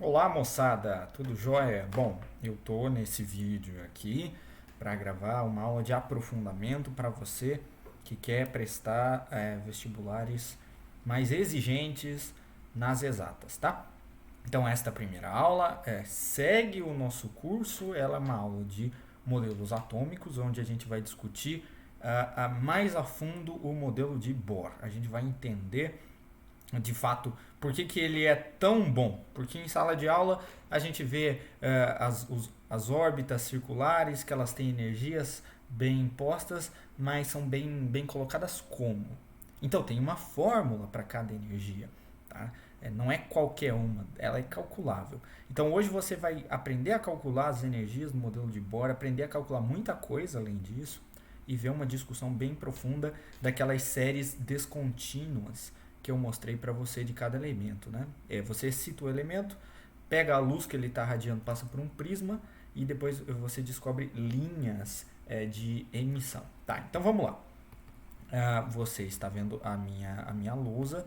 Olá moçada, tudo jóia? Bom, eu tô nesse vídeo aqui para gravar uma aula de aprofundamento para você que quer prestar vestibulares mais exigentes nas exatas, tá? Então esta primeira aula segue o nosso curso, ela é uma aula de modelos atômicos, onde a gente vai discutir mais a fundo o modelo de Bohr. A gente vai entender de fato por que ele é tão bom. Porque em sala de aula a gente vê as órbitas circulares, que elas têm energias bem impostas, mas são bem colocadas como. Então tem uma fórmula para cada energia. Tá? Não é qualquer uma, ela é calculável. Então hoje você vai aprender a calcular as energias do modelo de Bohr, aprender a calcular muita coisa além disso, e ver uma discussão bem profunda daquelas séries descontínuas que eu mostrei para você de cada elemento. Né? Você cita o elemento, pega a luz que ele está radiando, passa por um prisma e depois você descobre linhas de emissão. Tá, então vamos lá. Você está vendo a minha lousa.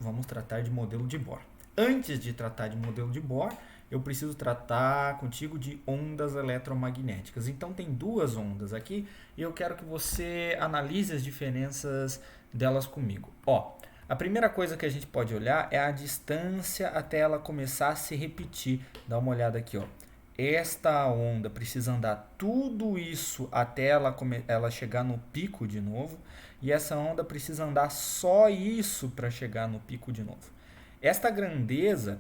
Vamos tratar de modelo de Bohr. Antes de tratar de modelo de Bohr, eu preciso tratar contigo de ondas eletromagnéticas. Então tem duas ondas aqui e eu quero que você analise as diferenças delas comigo. A primeira coisa que a gente pode olhar é a distância até ela começar a se repetir. Dá uma olhada aqui, ó. Esta onda precisa andar tudo isso até ela chegar no pico de novo. E essa onda precisa andar só isso para chegar no pico de novo. Esta grandeza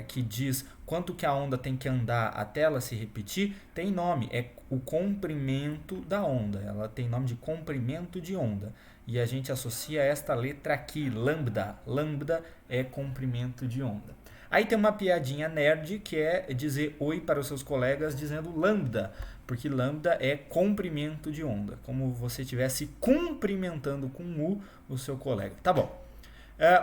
que diz quanto que a onda tem que andar até ela se repetir, tem nome, é o comprimento da onda. Ela tem nome de comprimento de onda. E a gente associa esta letra aqui, lambda. Lambda é comprimento de onda. Aí tem uma piadinha nerd que é dizer oi para os seus colegas dizendo lambda, porque lambda é comprimento de onda, como você estivesse cumprimentando com o seu colega. Tá bom.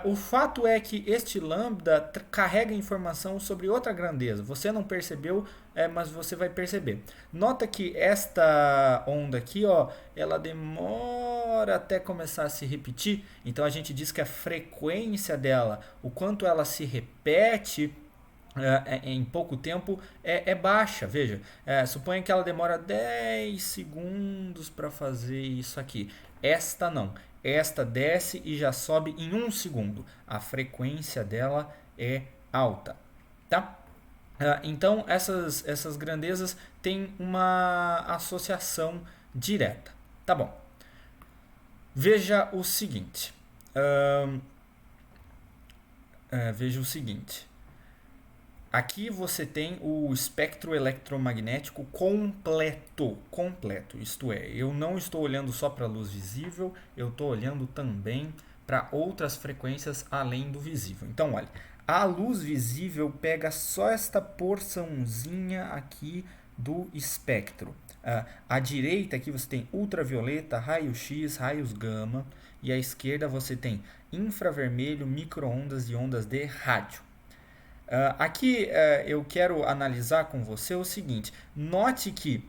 O fato é que este lambda carrega informação sobre outra grandeza. Você não percebeu, mas você vai perceber. Nota que esta onda aqui, ó, ela demora até começar a se repetir. Então a gente diz que a frequência dela, o quanto ela se repete em pouco tempo é baixa. Veja, suponha que ela demora 10 segundos para fazer isso aqui. Esta não. Esta desce e já sobe em 1 segundo. A frequência dela é alta. Tá? Então, essas grandezas têm uma associação direta. Tá bom. Veja o seguinte. Veja o seguinte. Aqui você tem o espectro eletromagnético completo. Isto é, eu não estou olhando só para a luz visível, eu estou olhando também para outras frequências além do visível. Então, olha, a luz visível pega só esta porçãozinha aqui do espectro. À direita aqui você tem ultravioleta, raio-x, raios gama, e à esquerda você tem infravermelho, micro-ondas e ondas de rádio. Aqui eu quero analisar com você o seguinte. Note que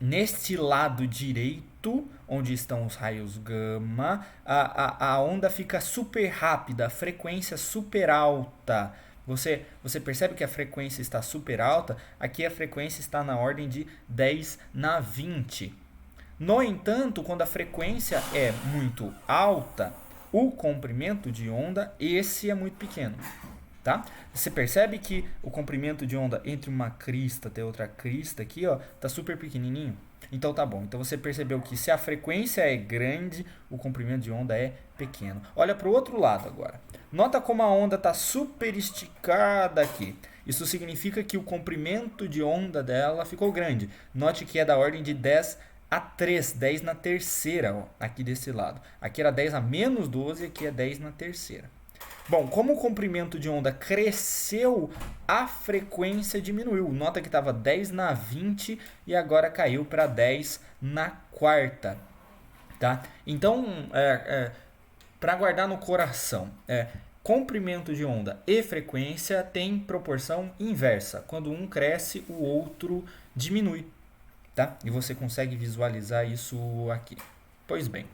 neste lado direito, onde estão os raios gama, a onda fica super rápida, a frequência super alta. Você percebe que a frequência está super alta? Aqui a frequência está na ordem de 10 na 20. No entanto, quando a frequência é muito alta, o comprimento de onda, esse é muito pequeno. Tá? Você percebe que o comprimento de onda entre uma crista e outra crista aqui, ó, tá super pequenininho. Então tá bom. Então você percebeu que se a frequência é grande, o comprimento de onda é pequeno. Olha para o outro lado agora. Nota como a onda está super esticada aqui. Isso significa que o comprimento de onda dela ficou grande. Note que é da ordem de 10 a 3, 10 na terceira, ó, aqui desse lado. Aqui era 10 a menos 12, aqui é 10 na terceira. Bom, como o comprimento de onda cresceu, a frequência diminuiu. Nota que estava 10 na 20 e agora caiu para 10 na quarta. Tá? Então, para guardar no coração, comprimento de onda e frequência têm proporção inversa. Quando um cresce, o outro diminui. Tá? E você consegue visualizar isso aqui. Pois bem.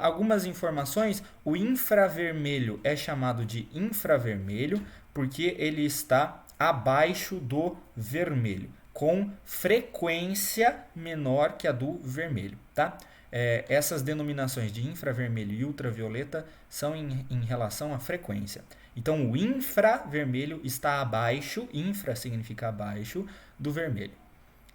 Algumas informações, o infravermelho é chamado de infravermelho porque ele está abaixo do vermelho, com frequência menor que a do vermelho, tá? Essas denominações de infravermelho e ultravioleta são em relação à frequência. Então, o infravermelho está abaixo, infra significa abaixo, do vermelho.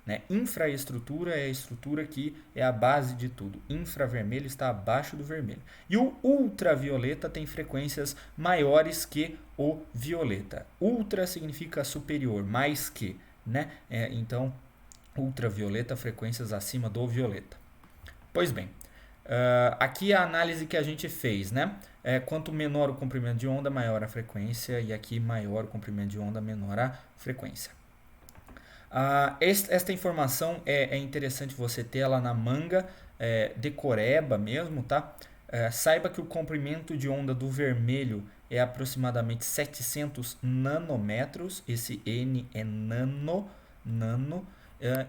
Né? Infraestrutura é a estrutura que é a base de tudo. Infravermelho está abaixo do vermelho. E o ultravioleta tem frequências maiores que o violeta. Ultra significa superior, mais que. Né? Então, ultravioleta, frequências acima do violeta. Pois bem, aqui a análise que a gente fez, né? Quanto menor o comprimento de onda, maior a frequência, e aqui maior o comprimento de onda, menor a frequência. Esta informação é interessante você ter ela na manga, decoreba mesmo, tá? Saiba que o comprimento de onda do vermelho é aproximadamente 700 nanômetros, esse N é nano,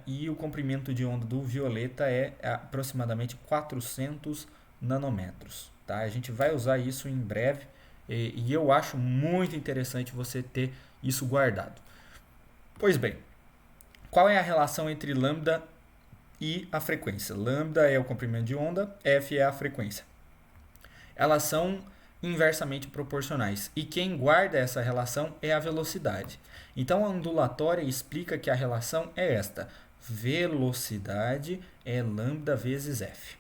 e o comprimento de onda do violeta é aproximadamente 400 nanômetros. Tá? A gente vai usar isso em breve e eu acho muito interessante você ter isso guardado. Pois bem, qual é a relação entre lambda e a frequência? Lambda é o comprimento de onda, F é a frequência. Elas são inversamente proporcionais. E quem guarda essa relação é a velocidade. Então, a ondulatória explica que a relação é esta. Velocidade é lambda vezes F.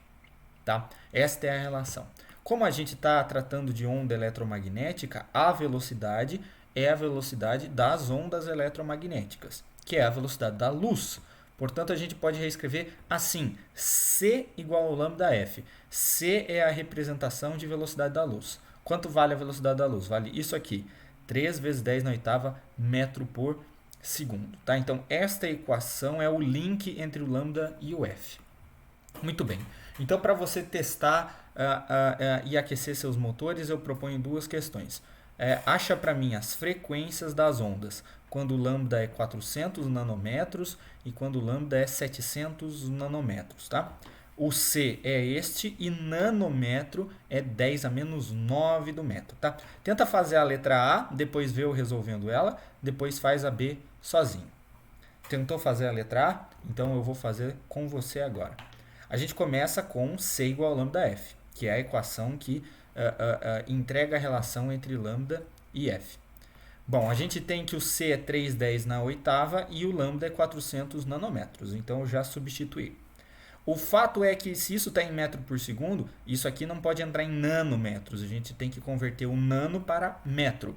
Tá? Esta é a relação. Como a gente está tratando de onda eletromagnética, a velocidade é a velocidade das ondas eletromagnéticas, que é a velocidade da luz. Portanto, a gente pode reescrever assim, C igual ao lambda F. C é a representação de velocidade da luz. Quanto vale a velocidade da luz? Vale isso aqui, 3 vezes 10 na oitava metro por segundo. Tá? Então, esta equação é o link entre o lambda e o F. Muito bem. Então, para você testar e aquecer seus motores, eu proponho duas questões. Acha para mim as frequências das ondas quando o lambda é 400 nanômetros e quando o lambda é 700 nanômetros, tá? O C é este e nanômetro é 10 a menos 9 do metro, tá? Tenta fazer a letra A, depois vê eu resolvendo ela, depois faz a B sozinho. Tentou fazer a letra A? Então eu vou fazer com você agora. A gente começa com C igual a lambda F, que é a equação que entrega a relação entre lambda e F. Bom, a gente tem que o C é 3,10 na oitava e o lambda é 400 nanômetros, então eu já substituí. O fato é que se isso está em metro por segundo, isso aqui não pode entrar em nanômetros, a gente tem que converter o nano para metro.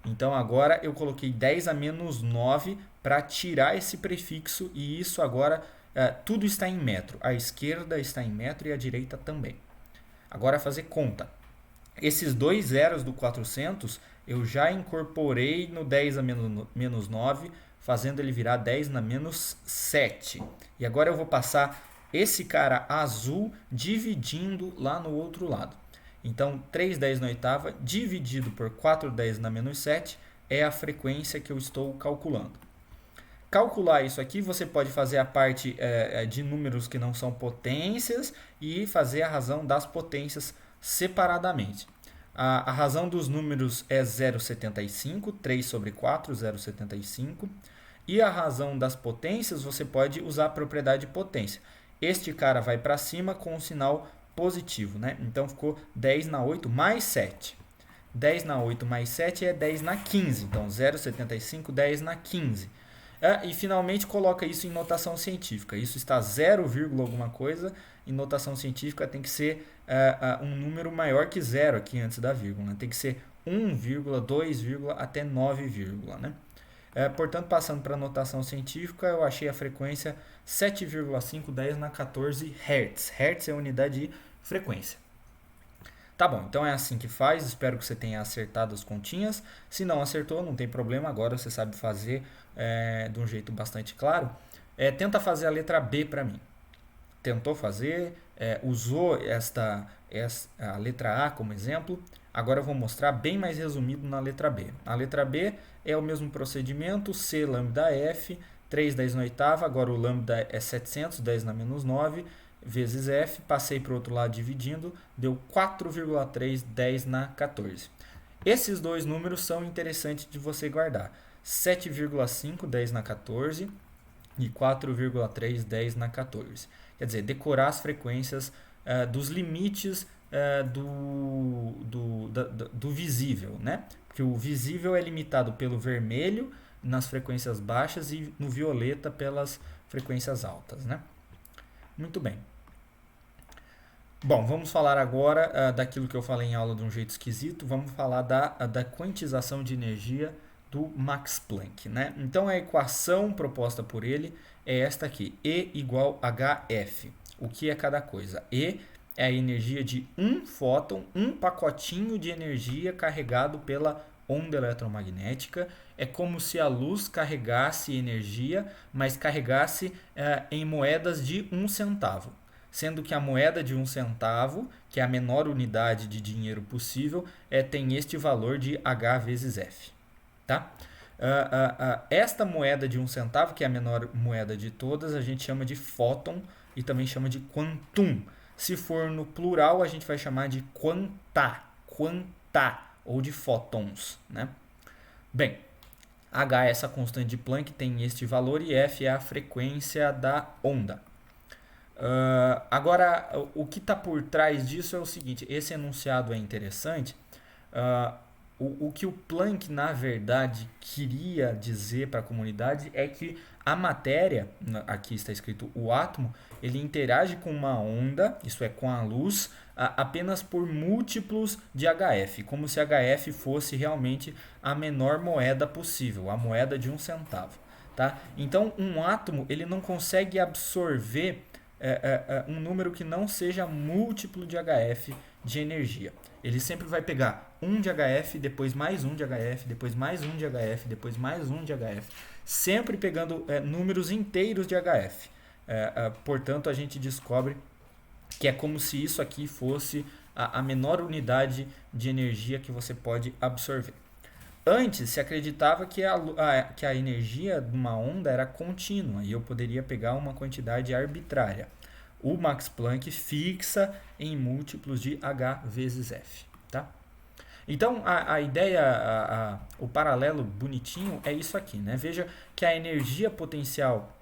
Então agora eu coloquei 10 a menos 9 para tirar esse prefixo e isso agora tudo está em metro. A esquerda está em metro e a direita também. Agora fazer conta. Esses dois zeros do 400 eu já incorporei no 10 a menos 9, fazendo ele virar 10 na menos 7. E agora eu vou passar esse cara azul dividindo lá no outro lado. Então, 3,10 na oitava dividido por 4,10 na menos 7 é a frequência que eu estou calculando. Calcular isso aqui, você pode fazer a parte de números que não são potências e fazer a razão das potências separadamente. A razão dos números é 0,75, 3 sobre 4, 0,75. E a razão das potências, você pode usar a propriedade de potência. Este cara vai para cima com um sinal positivo, né? Então, ficou 10 na 8 mais 7. 10 na 8 mais 7 é 10 na 15. Então, 0,75, 10 na 15. E, finalmente, coloca isso em notação científica. Isso está 0, alguma coisa. Em notação científica, tem que ser um número maior que 0 aqui antes da vírgula. Né? Tem que ser 1, 2, até 9, né? Portanto, passando para a notação científica, eu achei a frequência 7,510 na 14 Hz. Hz é a unidade de frequência. Tá bom, então é assim que faz. Espero que você tenha acertado as continhas. Se não acertou, não tem problema. Agora você sabe fazer de um jeito bastante claro. Tenta fazer a letra B para mim. Tentou fazer, usou a letra A como exemplo. Agora eu vou mostrar bem mais resumido na letra B. A letra B é o mesmo procedimento, C lambda F, 3,10 na oitava, agora o lambda é 700, 10 na menos 9, vezes F, passei para o outro lado dividindo, deu 4,310 na 14. Esses dois números são interessantes de você guardar. 7,5, 10 na 14 e 4,3, 10 na 14. Quer dizer, decorar as frequências dos limites do visível, né? Porque o visível é limitado pelo vermelho nas frequências baixas e no violeta pelas frequências altas, né? Muito bem. Bom, vamos falar agora daquilo que eu falei em aula de um jeito esquisito. Vamos falar da quantização de energia do Max Planck, né? Então, a equação proposta por ele é esta aqui, E igual HF. O que é cada coisa? E é a energia de um fóton, um pacotinho de energia carregado pela onda eletromagnética. É como se a luz carregasse energia, mas carregasse em moedas de 1 centavo. Sendo que a moeda de 1 centavo, que é a menor unidade de dinheiro possível, tem este valor de H vezes F. Tá? Esta moeda de 1 centavo, que é a menor moeda de todas, a gente chama de fóton e também chama de quantum. Se for no plural, a gente vai chamar de quanta, ou de fótons, né? Bem, H é essa constante de Planck, tem este valor, e F é a frequência da onda. Agora, o que está por trás disso é o seguinte, esse enunciado é interessante. O que o Planck, na verdade, queria dizer para a comunidade é que a matéria, aqui está escrito o átomo, ele interage com uma onda, isso é, com a luz, apenas por múltiplos de HF, como se HF fosse realmente a menor moeda possível, a moeda de 1 centavo. Tá? Então, um átomo ele não consegue absorver um número que não seja múltiplo de HF de energia. Ele sempre vai pegar 1 de HF, depois mais 1 de HF, depois mais 1 de HF, depois mais 1 de HF, sempre pegando números inteiros de HF. Portanto, a gente descobre que é como se isso aqui fosse a menor unidade de energia que você pode absorver. Antes se acreditava que a energia de uma onda era contínua e eu poderia pegar uma quantidade arbitrária. O Max Planck fixa em múltiplos de H vezes F. Tá? Então, a ideia, o paralelo bonitinho é isso aqui. Né? Veja que a energia potencial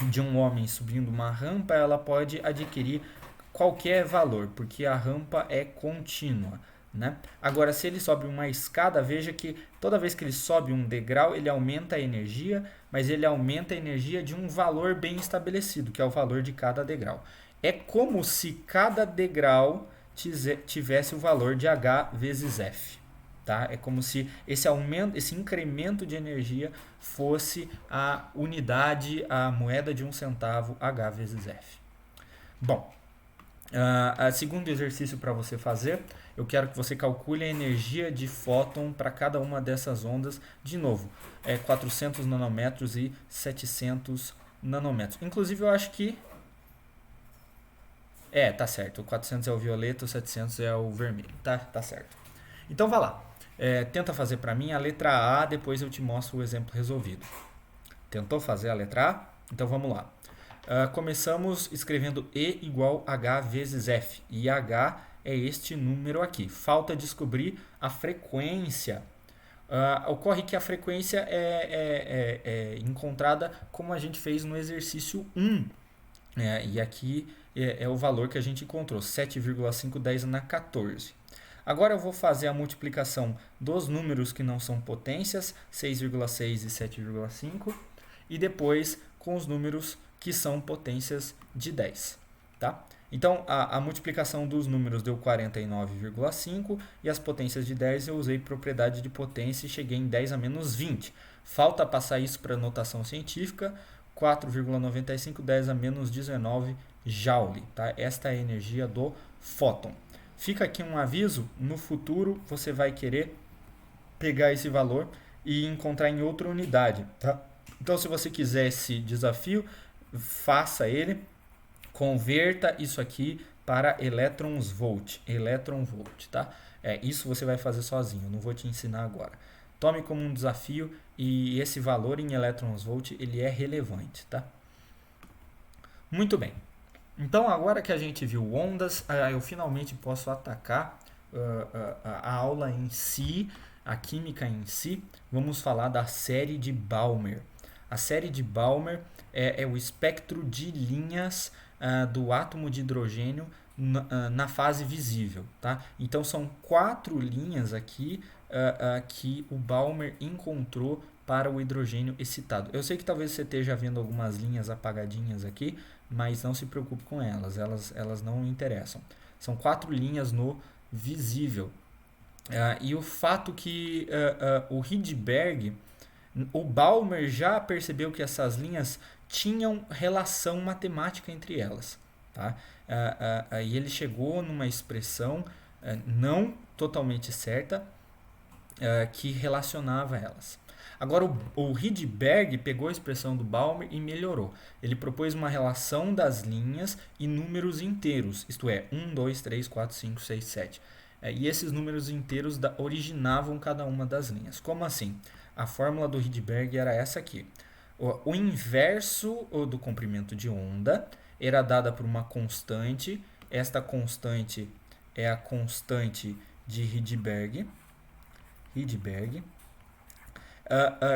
de um homem subindo uma rampa, ela pode adquirir qualquer valor, porque a rampa é contínua. Né? Agora, se ele sobe uma escada, veja que toda vez que ele sobe um degrau, ele aumenta a energia, mas ele aumenta a energia de um valor bem estabelecido, que é o valor de cada degrau. É como se cada degrau tivesse o valor de H vezes F. Tá? É como se esse aumento, esse incremento de energia fosse a unidade, a moeda de 1 centavo, H vezes F. Bom, segundo exercício para você fazer, eu quero que você calcule a energia de fóton para cada uma dessas ondas. De novo, 400 nanômetros e 700 nanômetros. Inclusive, eu acho que... tá certo. O 400 é o violeta, o 700 é o vermelho. Tá certo. Então, vá lá. Tenta fazer para mim a letra A, depois eu te mostro o exemplo resolvido. Tentou fazer a letra A? Então, vamos lá. Começamos escrevendo E igual H vezes F. E H é este número aqui. Falta descobrir a frequência. Ocorre que a frequência é encontrada como a gente fez no exercício 1. E aqui é o valor que a gente encontrou, 7,510 na 14. Agora eu vou fazer a multiplicação dos números que não são potências, 6,6 e 7,5, e depois com os números que são potências de 10. Tá? Então, a multiplicação dos números deu 49,5 e as potências de 10 eu usei propriedade de potência e cheguei em 10 a menos 20. Falta passar isso para notação científica, 4,95, 10 a menos 19 Joule. Tá? Esta é a energia do fóton. Fica aqui um aviso, no futuro você vai querer pegar esse valor e encontrar em outra unidade. Tá? Então, se você quiser esse desafio, faça ele, converta isso aqui para elétrons volt, tá? Isso você vai fazer sozinho, não vou te ensinar agora. Tome como um desafio e esse valor em elétrons volt ele é relevante, tá? Muito bem. Então, agora que a gente viu ondas, eu finalmente posso atacar a aula em si, a química em si. Vamos falar da série de Balmer. A série de Balmer é o espectro de linhas do átomo de hidrogênio na fase visível. Tá? Então, são 4 linhas aqui que o Balmer encontrou para o hidrogênio excitado. Eu sei que talvez você esteja vendo algumas linhas apagadinhas aqui, mas não se preocupe com elas não interessam. São 4 linhas no visível. E o fato que o Rydberg, o Balmer já percebeu que essas linhas tinham relação matemática entre elas. Tá? E ele chegou numa expressão não totalmente certa que relacionava elas. Agora, o Rydberg pegou a expressão do Balmer e melhorou. Ele propôs uma relação das linhas e números inteiros, isto é, 1, 2, 3, 4, 5, 6, 7. E esses números inteiros originavam cada uma das linhas. Como assim? A fórmula do Rydberg era essa aqui. O inverso do comprimento de onda era dada por uma constante. Esta constante é a constante de Rydberg.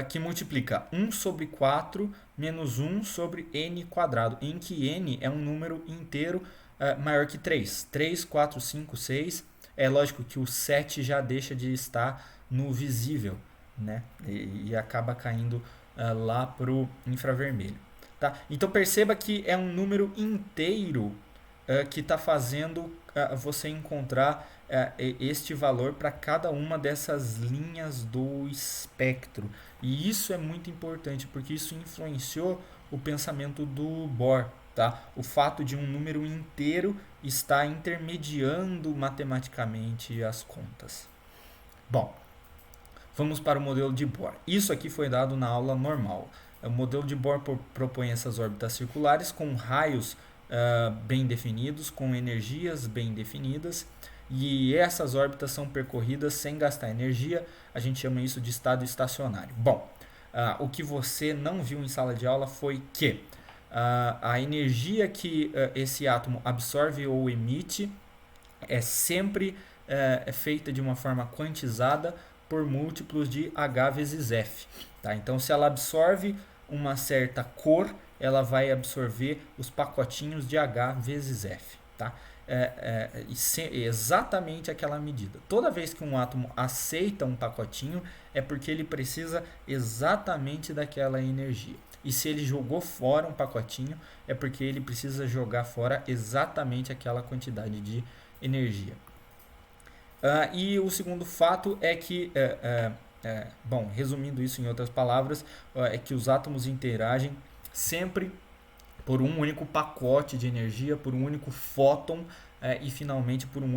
Que multiplica 1 sobre 4 menos 1 sobre n quadrado, em que n é um número inteiro maior que 3. 3, 4, 5, 6. É lógico que o 7 já deixa de estar no visível, né? E acaba caindo lá para o infravermelho. Tá? Então perceba que é um número inteiro que está fazendo você encontrar este valor para cada uma dessas linhas do espectro. E isso é muito importante, porque isso influenciou o pensamento do Bohr. Tá? O fato de um número inteiro estar intermediando matematicamente as contas. Bom, vamos para o modelo de Bohr. Isso aqui foi dado na aula normal. O modelo de Bohr propõe essas órbitas circulares com raios bem definidos, com energias bem definidas, e essas órbitas são percorridas sem gastar energia. A gente chama isso de estado estacionário. Bom, o que você não viu em sala de aula foi que a energia que esse átomo absorve ou emite é sempre feita de uma forma quantizada por múltiplos de H vezes F. Tá? Então, se ela absorve uma certa cor, ela vai absorver os pacotinhos de H vezes F. Tá? Exatamente aquela medida. Toda vez que um átomo aceita um pacotinho, é porque ele precisa exatamente daquela energia. E se ele jogou fora um pacotinho, é porque ele precisa jogar fora exatamente aquela quantidade de energia. E o segundo fato é que, bom, resumindo isso em outras palavras, é que os átomos interagem sempre por um único pacote de energia, por um único fóton e finalmente por um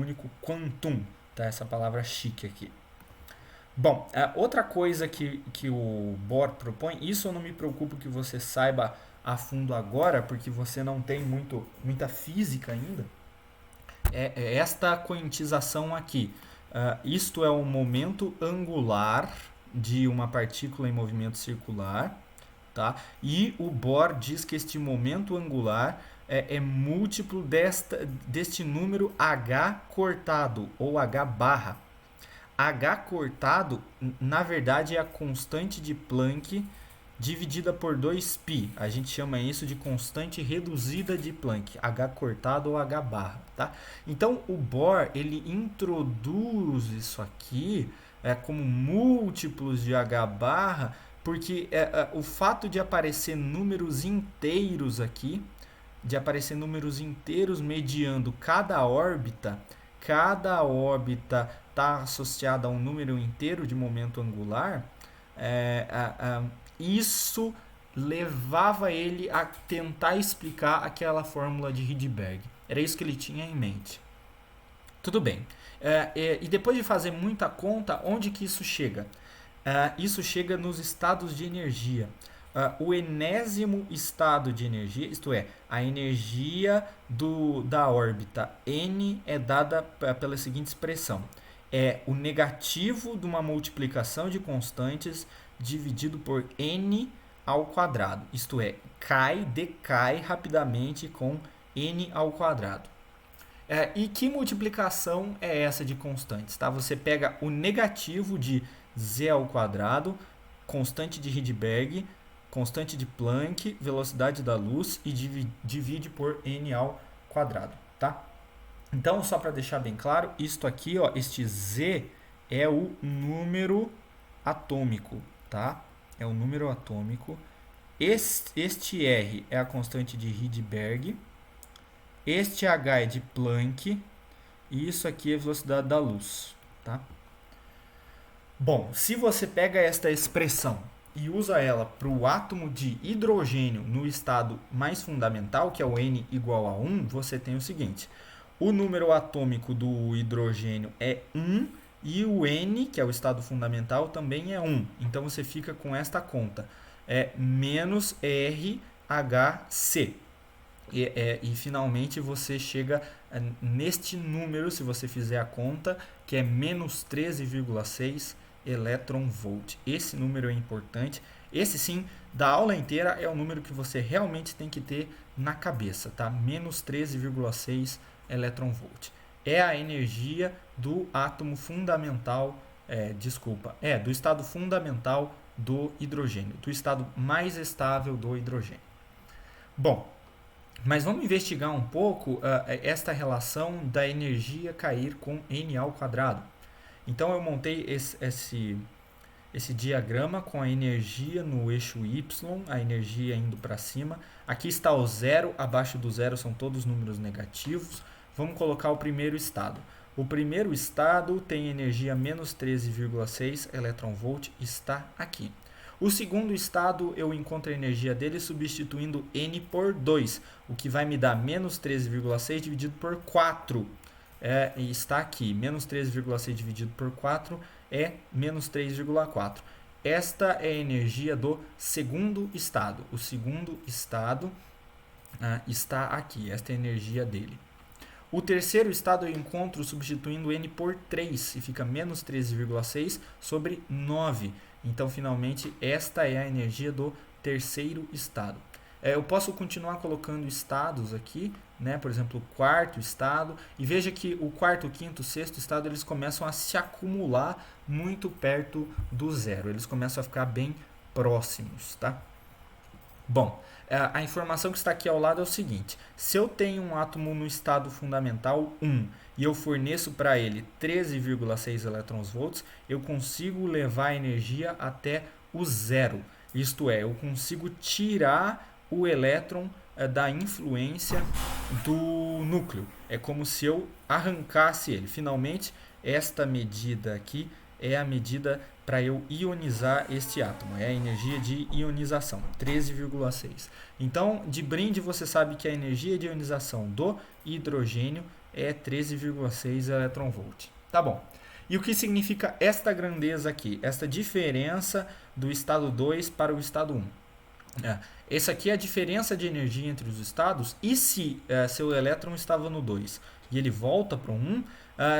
único quantum. Tá? Essa palavra chique aqui. Bom, outra coisa que o Bohr propõe, isso eu não me preocupo que você saiba a fundo agora, porque você não tem muita física ainda, é esta quantização aqui. Isto é o momento angular de uma partícula em movimento circular. Tá? E o Bohr diz que este momento angular é múltiplo deste número H cortado, ou H barra. H cortado, na verdade, é a constante de Planck dividida por 2π. A gente chama isso de constante reduzida de Planck, H cortado ou H barra. Tá? Então, o Bohr ele introduz isso aqui como múltiplos de H barra, porque o fato de aparecer números inteiros aqui, mediando cada órbita está associada a um número inteiro de momento angular, isso levava ele a tentar explicar aquela fórmula de Rydberg. Era isso que ele tinha em mente. Tudo bem. E depois de fazer muita conta, onde que isso chega? Isso chega nos estados de energia. O enésimo estado de energia, isto é, a energia da órbita n é dada pela seguinte expressão. É o negativo de uma multiplicação de constantes dividido por n ao quadrado. Isto é, decai rapidamente com N ao quadrado. E que multiplicação é essa de constantes? Tá? Você pega o negativo de Z ao quadrado, constante de Rydberg, constante de Planck, velocidade da luz e divide por N ao quadrado. Tá? Então, só para deixar bem claro, isto aqui, ó, este Z é o número atômico. Tá? É o número atômico. Este R é a constante de Rydberg. Este H é de Planck e isso aqui é a velocidade da luz, tá? Bom, se você pega esta expressão e usa ela para o átomo de hidrogênio no estado mais fundamental, que é o N igual a 1, você tem o seguinte. O número atômico do hidrogênio é 1 e o N, que é o estado fundamental, também é 1. Então você fica com esta conta. É menos RHC. E finalmente você chega neste número, se você fizer a conta, que é menos 13,6 elétron-volt. Esse número é importante. Esse sim, da aula inteira, é o número que você realmente tem que ter na cabeça, tá? Menos 13,6 elétron-volt. É a energia do átomo fundamental, do estado fundamental do hidrogênio, do estado mais estável do hidrogênio. Bom, mas vamos investigar um pouco esta relação da energia cair com N ao quadrado. Então eu montei esse diagrama com a energia no eixo Y, a energia indo para cima. Aqui está o zero, abaixo do zero são todos números negativos. Vamos colocar o primeiro estado. O primeiro estado tem energia menos 13,6 elétron-volt, está aqui. O segundo estado, eu encontro a energia dele substituindo N por 2, o que vai me dar menos 13,6 dividido por 4. Está aqui, menos 13,6 dividido por 4 é menos 3,4. Esta é a energia do segundo estado. O segundo estado está aqui, esta é a energia dele. O terceiro estado eu encontro substituindo N por 3, e fica menos 13,6 sobre 9. Então, finalmente, esta é a energia do terceiro estado. Eu posso continuar colocando estados aqui, né? Por exemplo, o quarto estado. E veja que o quarto, o quinto, o sexto estado, eles começam a se acumular muito perto do zero. Eles começam a ficar bem próximos, tá? Bom, a informação que está aqui ao lado é o seguinte. Se eu tenho um átomo no estado fundamental 1 e eu forneço para ele 13,6 elétrons-volts, eu consigo levar a energia até o zero. Isto é, eu consigo tirar o elétron da influência do núcleo. É como se eu arrancasse ele. Finalmente, esta medida aqui é a medida para eu ionizar este átomo. É a energia de ionização, 13,6. Então, de brinde, você sabe que a energia de ionização do hidrogênio é 13,6 elétron-volt. Tá bom. E o que significa esta grandeza aqui? Esta diferença do estado 2 para o estado 1. Essa aqui é a diferença de energia entre os estados. E se seu elétron estava no 2 e ele volta para o 1,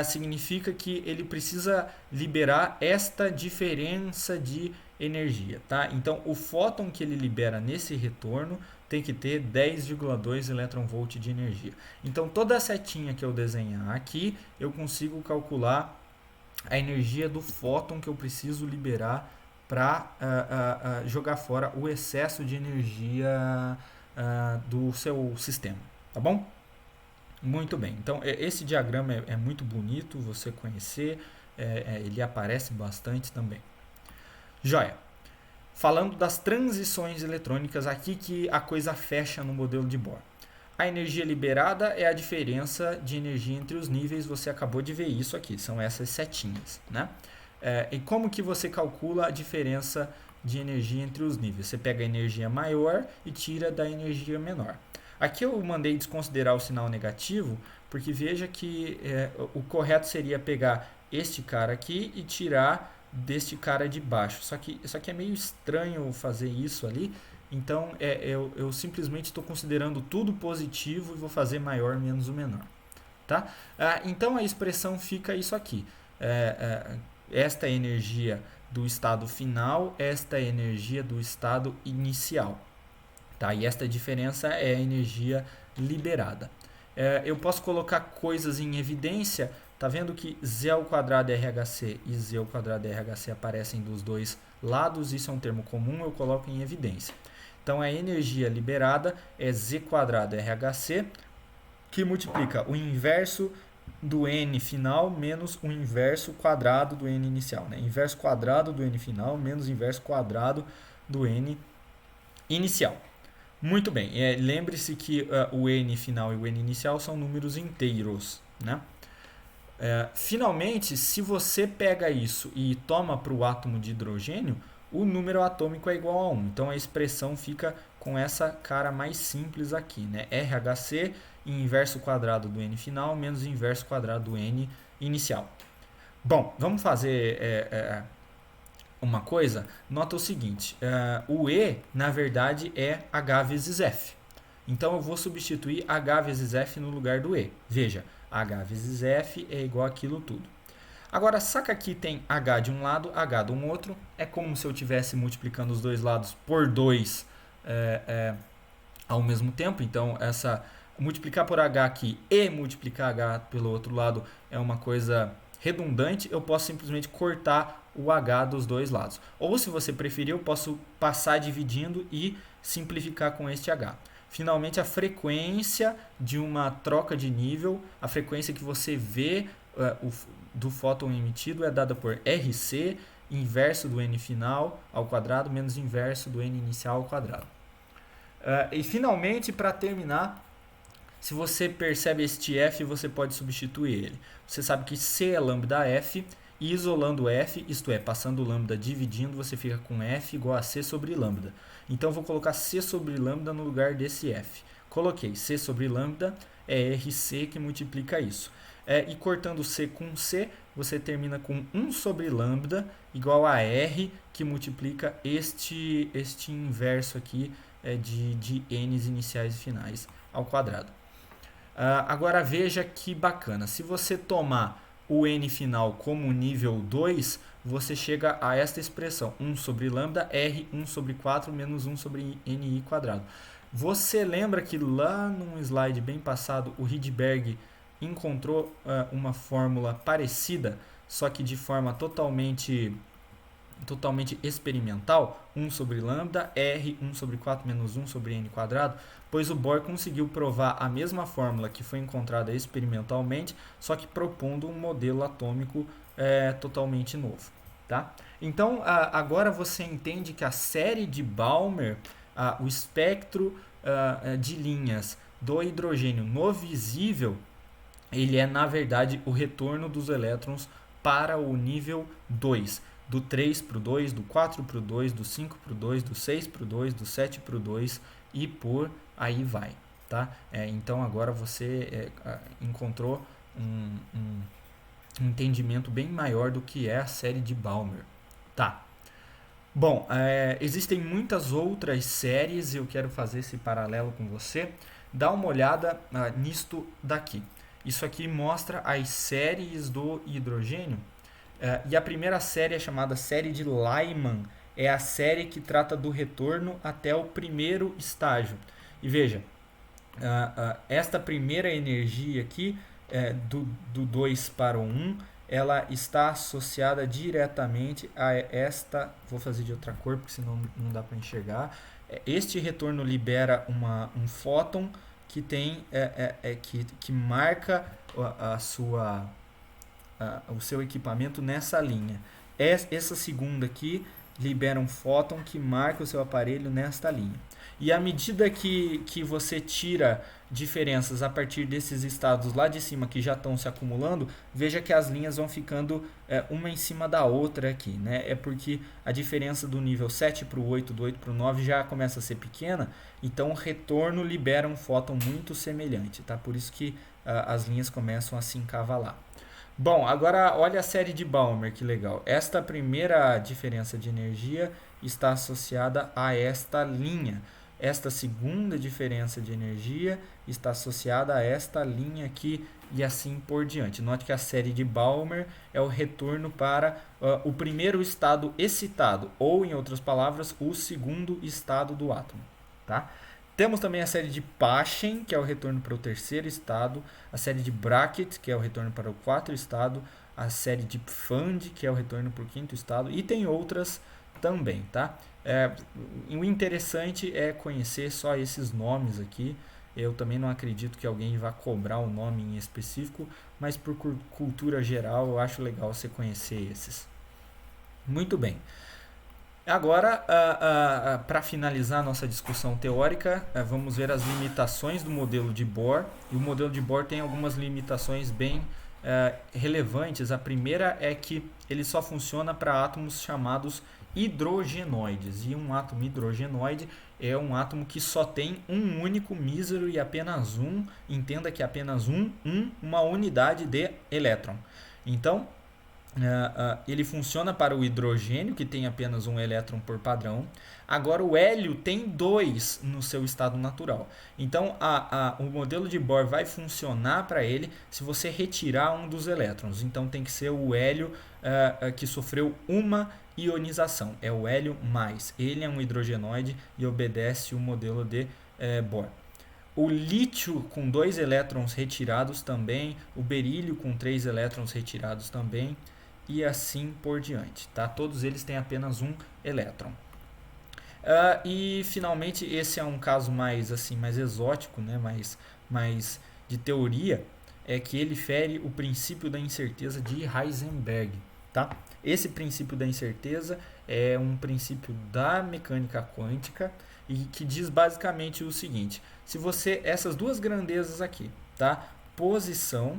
significa que ele precisa liberar esta diferença de energia. Tá? Então, o fóton que ele libera nesse retorno tem que ter 10,2 elétron-volt de energia. Então, toda a setinha que eu desenhar aqui, eu consigo calcular a energia do fóton que eu preciso liberar para jogar fora o excesso de energia do seu sistema. Tá bom? Muito bem. Então, esse diagrama é muito bonito você conhecer. Ele aparece bastante também. Joia. Falando das transições eletrônicas, aqui que a coisa fecha no modelo de Bohr. A energia liberada é a diferença de energia entre os níveis. Você acabou de ver isso aqui. São essas setinhas, né? E como que você calcula a diferença de energia entre os níveis? Você pega a energia maior e tira da energia menor. Aqui eu mandei desconsiderar o sinal negativo, porque veja que o correto seria pegar este cara aqui e tirar deste cara de baixo. Só que é meio estranho fazer isso ali, então eu simplesmente estou considerando tudo positivo e vou fazer maior menos o menor. Tá? Então a expressão fica isso aqui. Esta é a energia do estado final, esta é a energia do estado inicial. Tá? E esta diferença é a energia liberada. Eu posso colocar coisas em evidência. Tá vendo que Z ao quadrado RHC e Z ao quadrado RHC aparecem dos dois lados? Isso é um termo comum, eu coloco em evidência. Então, a energia liberada é Z quadrado RHC, que multiplica o inverso do N final menos o inverso quadrado do N inicial. Né? Inverso quadrado do N final menos inverso quadrado do N inicial. Muito bem, lembre-se que o N final e o N inicial são números inteiros. Né? Finalmente, se você pega isso e toma para o átomo de hidrogênio, o número atômico é igual a 1. Então, a expressão fica com essa cara mais simples aqui. Né? RHC inverso quadrado do N final menos inverso quadrado do N inicial. Bom, vamos fazer uma coisa. Nota o seguinte, o E, na verdade, é H vezes F. Então, eu vou substituir H vezes F no lugar do E. Veja, H vezes F é igual àquilo tudo. Agora, saca que tem H de um lado, H do outro. É como se eu estivesse multiplicando os dois lados por 2 ao mesmo tempo. Então, multiplicar por H aqui e multiplicar H pelo outro lado é uma coisa redundante. Eu posso simplesmente cortar o H dos dois lados. Ou, se você preferir, eu posso passar dividindo e simplificar com este H. Finalmente, a frequência de uma troca de nível, a frequência que você vê do fóton emitido é dada por RC, inverso do N final ao quadrado, menos inverso do N inicial ao quadrado. E finalmente, para terminar, se você percebe este F, você pode substituir ele. Você sabe que C é lambda F, e isolando F, isto é, passando lambda dividindo, você fica com F igual a C sobre lambda. Então, vou colocar C sobre lambda no lugar desse F. Coloquei C sobre lambda, é RC que multiplica isso. E cortando C com C, você termina com 1 sobre lambda igual a R, que multiplica este inverso aqui de N's iniciais e finais ao quadrado. Agora, veja que bacana. Se você tomar o N final como nível 2, você chega a esta expressão, 1 sobre lambda, R, 1 sobre 4, menos 1 sobre NI quadrado. Você lembra que lá num slide bem passado, o Rydberg encontrou uma fórmula parecida, só que de forma totalmente experimental, 1 sobre lambda, R, 1 sobre 4 menos 1 sobre N quadrado, pois o Bohr conseguiu provar a mesma fórmula que foi encontrada experimentalmente, só que propondo um modelo atômico totalmente novo. Tá? Então, agora você entende que a série de Balmer, o espectro de linhas do hidrogênio no visível, ele é, na verdade, o retorno dos elétrons para o nível 2. Do 3 para o 2, do 4 para o 2, do 5 para o 2, do 6 para o 2, do 7 para o 2 e por aí vai. Tá? Então, agora você encontrou um entendimento bem maior do que é a série de Balmer. Tá. Bom, existem muitas outras séries, eu quero fazer esse paralelo com você. Dá uma olhada nisto daqui. Isso aqui mostra as séries do hidrogênio. E a primeira série é chamada série de Lyman. É a série que trata do retorno até o primeiro estágio. E veja, esta primeira energia aqui, do 2 para o 1, ela está associada diretamente a esta... Vou fazer de outra cor, porque senão não dá para enxergar. Este retorno libera um fóton que tem que marca o seu equipamento nessa linha. Essa segunda aqui libera um fóton que marca o seu aparelho nesta linha. E à medida que você tira diferenças a partir desses estados lá de cima que já estão se acumulando, veja que as linhas vão ficando uma em cima da outra aqui. Né? É porque a diferença do nível 7 para o 8, do 8 para o 9 já começa a ser pequena, então o retorno libera um fóton muito semelhante. Tá? Por isso que as linhas começam a se encavalar. Bom, agora olha a série de Balmer, que legal. Esta primeira diferença de energia está associada a esta linha. Esta segunda diferença de energia está associada a esta linha aqui e assim por diante. Note que a série de Balmer é o retorno para o primeiro estado excitado, ou, em outras palavras, o segundo estado do átomo. Tá? Temos também a série de Paschen, que é o retorno para o terceiro estado, a série de Brackett, que é o retorno para o quarto estado, a série de Pfand, que é o retorno para o quinto estado, e tem outras também, tá? O interessante é conhecer só esses nomes aqui. Eu também não acredito que alguém vá cobrar o nome em específico, mas por cultura geral eu acho legal você conhecer esses. Muito bem. Agora, para finalizar nossa discussão teórica, vamos ver as limitações do modelo de Bohr. E o modelo de Bohr tem algumas limitações bem relevantes. A primeira é que ele só funciona para átomos chamados hidrogenoides. E um átomo hidrogenoide é um átomo que só tem um único mísero e apenas um, entenda que apenas uma unidade de elétron. Então, ele funciona para o hidrogênio, que tem apenas um elétron por padrão. Agora, o hélio tem dois no seu estado natural. Então, o modelo de Bohr vai funcionar para ele se você retirar um dos elétrons. Então, tem que ser o hélio que sofreu uma ionização. É o hélio mais. Ele é um hidrogenoide e obedece o modelo de Bohr. O lítio com 2 elétrons retirados também. O berílio com 3 elétrons retirados também. E assim por diante, tá? Todos eles têm apenas um elétron. E finalmente esse é um caso mais exótico, né? mais de teoria, é que ele fere o princípio da incerteza de Heisenberg, tá? Esse princípio da incerteza é um princípio da mecânica quântica e que diz basicamente o seguinte: se você essas duas grandezas aqui, tá? Posição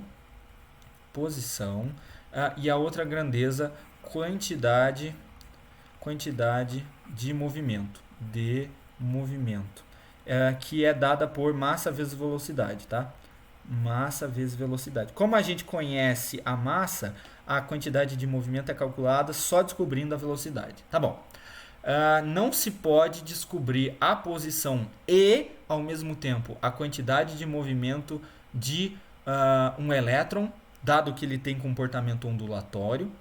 e a outra grandeza, quantidade de movimento, que é dada por massa vezes velocidade, tá? Massa vezes velocidade. Como a gente conhece a massa, a quantidade de movimento é calculada só descobrindo a velocidade, tá bom? Não se pode descobrir a posição e, ao mesmo tempo, a quantidade de movimento de um elétron, dado que ele tem comportamento ondulatório,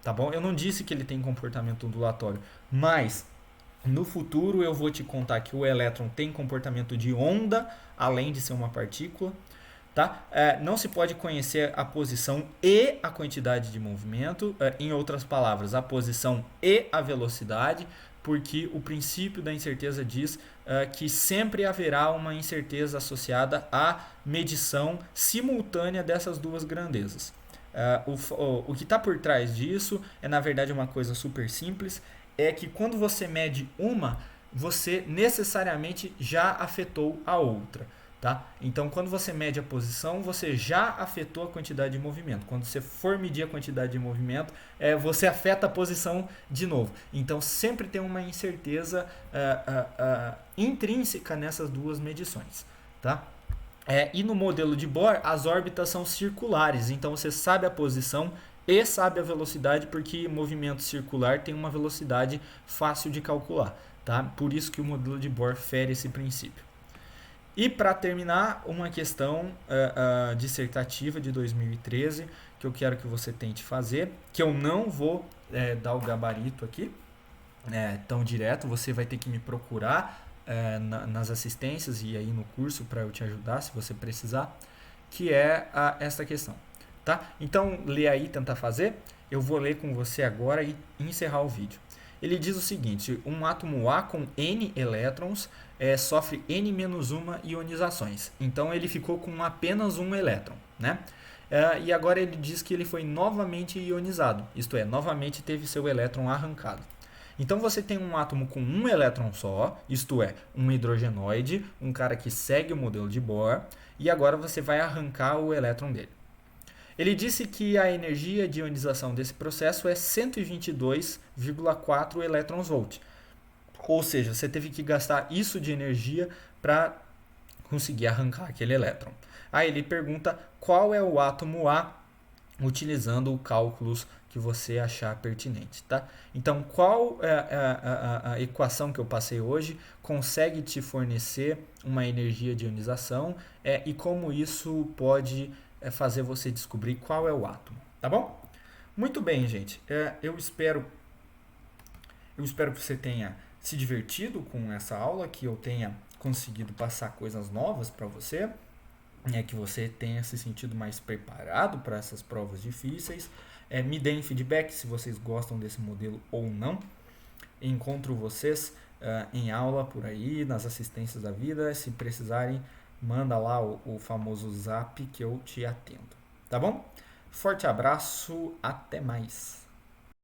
tá bom? Eu não disse que ele tem comportamento ondulatório, mas no futuro eu vou te contar que o elétron tem comportamento de onda, além de ser uma partícula, tá? Não se pode conhecer a posição e a quantidade de movimento, em outras palavras, a posição e a velocidade, porque o princípio da incerteza diz que sempre haverá uma incerteza associada à medição simultânea dessas duas grandezas. O que está por trás disso é, na verdade, uma coisa super simples, é que quando você mede uma, você necessariamente já afetou a outra. Tá? Então, quando você mede a posição, você já afetou a quantidade de movimento. Quando você for medir a quantidade de movimento, você afeta a posição de novo. Então, sempre tem uma incerteza intrínseca nessas duas medições. Tá? E no modelo de Bohr, as órbitas são circulares. Então, você sabe a posição e sabe a velocidade, porque movimento circular tem uma velocidade fácil de calcular. Tá? Por isso que o modelo de Bohr fere esse princípio. E para terminar, uma questão dissertativa de 2013 que eu quero que você tente fazer, que eu não vou dar o gabarito aqui tão direto, você vai ter que me procurar nas assistências e aí no curso para eu te ajudar se você precisar, que é esta questão. Tá? Então, lê aí, tenta fazer. Eu vou ler com você agora e encerrar o vídeo. Ele diz o seguinte: um átomo A com N elétrons sofre N-1 ionizações. Então, ele ficou com apenas um elétron. Né? E agora ele diz que ele foi novamente ionizado. Isto é, novamente teve seu elétron arrancado. Então, você tem um átomo com um elétron só, isto é, um hidrogenoide, um cara que segue o modelo de Bohr, e agora você vai arrancar o elétron dele. Ele disse que a energia de ionização desse processo é 122,4 elétrons-volt. Ou seja, você teve que gastar isso de energia para conseguir arrancar aquele elétron. Aí ele pergunta qual é o átomo A, utilizando cálculos que você achar pertinente. Tá? Então, qual é a equação que eu passei hoje consegue te fornecer uma energia de ionização e como isso pode fazer você descobrir qual é o átomo, tá bom? Muito bem, gente. Eu espero que você tenha se divertido com essa aula, que eu tenha conseguido passar coisas novas para você, que você tenha se sentido mais preparado para essas provas difíceis. Me deem feedback se vocês gostam desse modelo ou não. Encontro vocês em aula por aí, nas assistências da vida. Se precisarem, manda lá o famoso zap que eu te atendo. Tá bom? Forte abraço, até mais.